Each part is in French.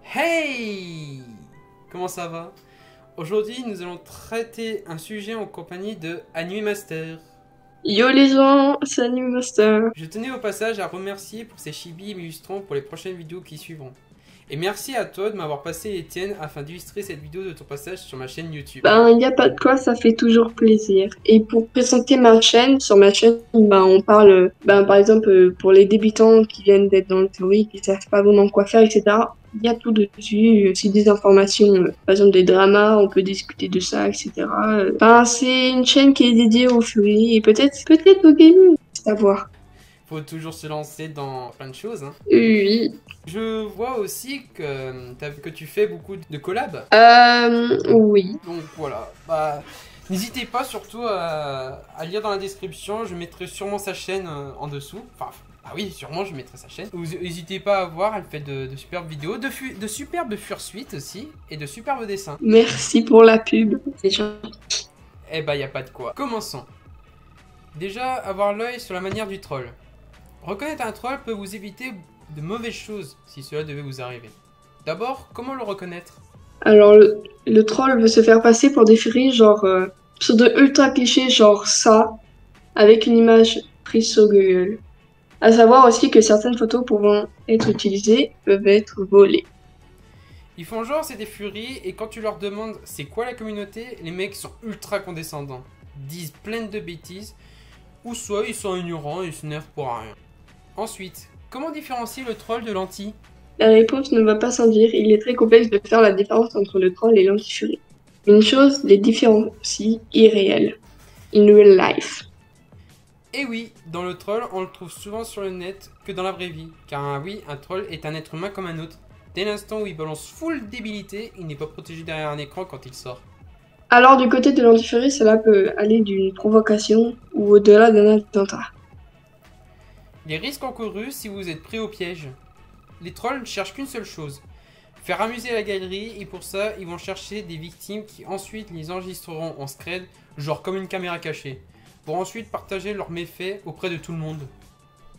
Hey! Comment ça va? Aujourd'hui, nous allons traiter un sujet en compagnie de Anime Master. Yo les gens, c'est Anime Master. Je tenais au passage à remercier pour ces chibis illustrants pour les prochaines vidéos qui suivront. Et merci à toi de m'avoir passé les tiennes afin d'illustrer cette vidéo de ton passage sur ma chaîne YouTube. Ben, y a pas de quoi, ça fait toujours plaisir. Et pour présenter ma chaîne, sur ma chaîne, ben, on parle, ben, par exemple, pour les débutants qui viennent d'être dans le théorie, qui savent pas vraiment quoi faire, etc. Il y a tout dessus, c'est des informations, par exemple des dramas, on peut discuter de ça, etc. Ben, c'est une chaîne qui est dédiée aux furies et peut-être au gaming, c'est à voir. Faut toujours se lancer dans plein de choses, hein. Oui. Je vois aussi que tu fais beaucoup de collabs. Oui. Donc voilà, bah, n'hésitez pas surtout à lire dans la description, je mettrai sûrement sa chaîne en dessous. Enfin, ah oui, sûrement je mettrai sa chaîne. N'hésitez pas à voir, elle fait de superbes vidéos, de superbes fursuites aussi, et de superbes dessins. Merci pour la pub. C'est gentil. Eh bah y a pas de quoi. Commençons. Déjà, avoir l'œil sur la manière du troll. Reconnaître un troll peut vous éviter de mauvaises choses si cela devait vous arriver. D'abord, comment le reconnaître? Alors, le troll veut se faire passer pour des furies, genre, pseudo ultra cliché, genre ça, avec une image prise sur Google. À savoir aussi que certaines photos pouvant être utilisées peuvent être volées. Ils font genre c'est des furies et quand tu leur demandes c'est quoi la communauté, les mecs sont ultra condescendants, disent plein de bêtises, ou soit ils sont ignorants et ils se nervent pour rien. Ensuite, comment différencier le troll de l'anti? La réponse ne va pas sans dire, il est très complexe de faire la différence entre le troll et l'anti-furie. Une chose les différencie irréelle. In real life. Et oui, dans le troll, on le trouve souvent sur le net que dans la vraie vie, car oui, un troll est un être humain comme un autre. Dès l'instant où il balance full débilité, il n'est pas protégé derrière un écran quand il sort. Alors, du côté de l'anti-furie, cela peut aller d'une provocation ou au-delà d'un attentat. Les risques encourus si vous êtes pris au piège. Les trolls ne cherchent qu'une seule chose, faire amuser la galerie, et pour ça, ils vont chercher des victimes qui ensuite les enregistreront en scred, genre comme une caméra cachée, pour ensuite partager leurs méfaits auprès de tout le monde.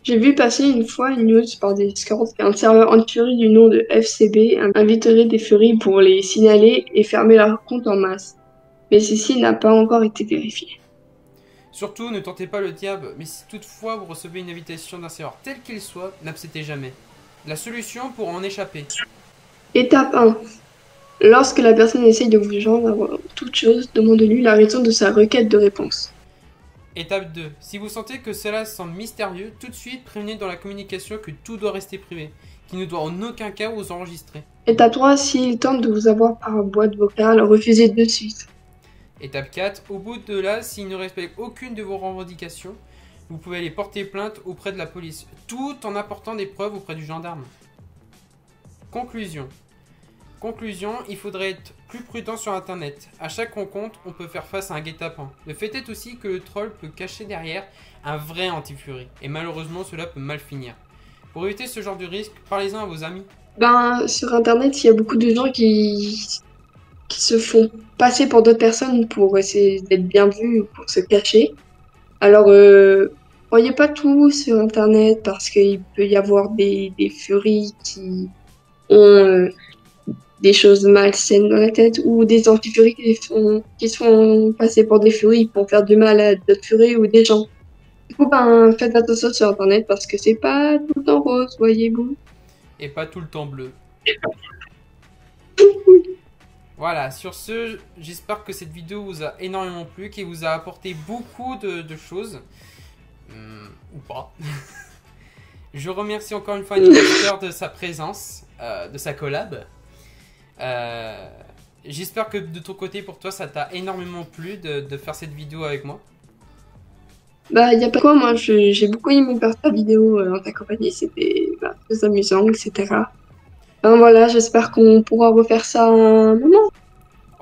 J'ai vu passer une fois une news par Discord qu'un serveur anti-furie du nom de FCB inviterait des furies pour les signaler et fermer leur compte en masse. Mais ceci n'a pas encore été vérifié. Surtout, ne tentez pas le diable, mais si toutefois vous recevez une invitation d'un serveur tel qu'il soit, n'acceptez jamais. La solution pour en échapper. Étape 1. Lorsque la personne essaye de vous joindre avant toute chose, demandez-lui la raison de sa requête de réponse. Étape 2. Si vous sentez que cela semble mystérieux, tout de suite prévenez dans la communication que tout doit rester privé, qu'il ne doit en aucun cas vous enregistrer. Étape 3. S'il tente de vous avoir par boîte vocale, refusez de suite. Étape 4. Au bout de là, s'il ne respecte aucune de vos revendications, vous pouvez aller porter plainte auprès de la police, tout en apportant des preuves auprès du gendarme. Conclusion. Conclusion, il faudrait être plus prudent sur internet. À chaque rencontre, on peut faire face à un guet-apens. Le fait est aussi que le troll peut cacher derrière un vrai anti-furie. Et malheureusement, cela peut mal finir. Pour éviter ce genre de risque, parlez-en à vos amis. Ben, sur internet, il y a beaucoup de gens qui se font passer pour d'autres personnes pour essayer d'être bien vus ou pour se cacher. Alors, voyez pas tout sur Internet parce qu'il peut y avoir des furies qui ont des choses malsaines dans la tête ou des anti-furies qui se font passer pour des furies pour faire du mal à d'autres furies ou des gens. Du coup, ben, faites attention sur Internet parce que c'est pas tout le temps rose, voyez-vous. Et pas tout le temps bleu. Voilà, sur ce, j'espère que cette vidéo vous a énormément plu, qu'elle vous a apporté beaucoup de choses. Ou pas. Je remercie encore une fois Animaster de sa présence, de sa collab. J'espère que de ton côté, pour toi, ça t'a énormément plu de faire cette vidéo avec moi. Bah, y a pas quoi, moi, j'ai beaucoup aimé faire ta vidéo en ta compagnie, c'était bah, très amusant, etc. Ben voilà, j'espère qu'on pourra refaire ça un moment.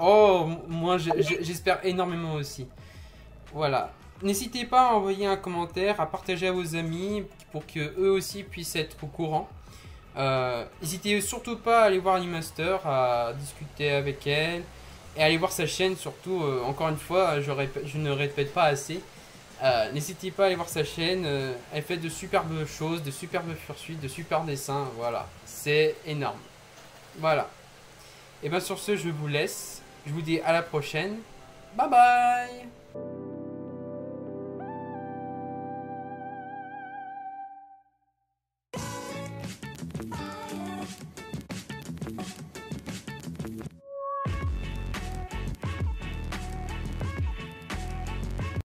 Oh, moi j'espère énormément aussi. Voilà. N'hésitez pas à envoyer un commentaire, à partager à vos amis pour que eux aussi puissent être au courant. N'hésitez surtout pas à aller voir Animaster, à discuter avec elle et à aller voir sa chaîne surtout. Encore une fois, je ne répète pas assez. N'hésitez pas à aller voir sa chaîne. Elle fait de superbes choses, de superbes fursuites, de super dessins. Voilà, c'est énorme. Voilà. Et bien sur ce, je vous laisse. Je vous dis à la prochaine. Bye bye.